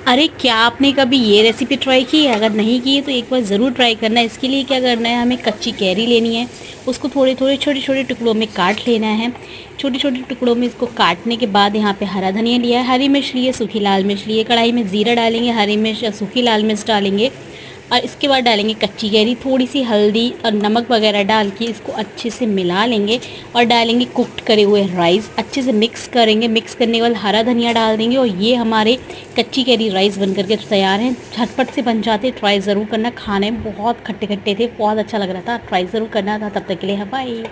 अरे क्या आपने कभी ये रेसिपी ट्राई की है? अगर नहीं की है तो एक बार ज़रूर ट्राई करना है। इसके लिए क्या करना है, हमें कच्ची कैरी लेनी है। उसको थोड़े थोड़े छोटे छोटे टुकड़ों में काट लेना है। छोटे छोटे टुकड़ों में इसको काटने के बाद यहाँ पे हरा धनिया लिया है, हरी मिर्च लिए, सूखी लाल मिर्च लिए, कढ़ाई में ज़ीरा डालेंगे, हरी मिर्च सूखी लाल मिर्च डालेंगे और इसके बाद डालेंगे कच्ची कैरी, थोड़ी सी हल्दी और नमक वगैरह डाल के इसको अच्छे से मिला लेंगे और डालेंगे कुक्ड करे हुए राइस, अच्छे से मिक्स करेंगे। मिक्स करने के बाद हरा धनिया डाल देंगे और ये हमारे कच्ची कैरी राइस बन करके तैयार हैं। झटपट से बन जाते, ट्राई ज़रूर करना। खाने में बहुत खट्टे खट्टे थे, बहुत अच्छा लग रहा था। ट्राई ज़रूर करना था। तब तक के लिए बाय।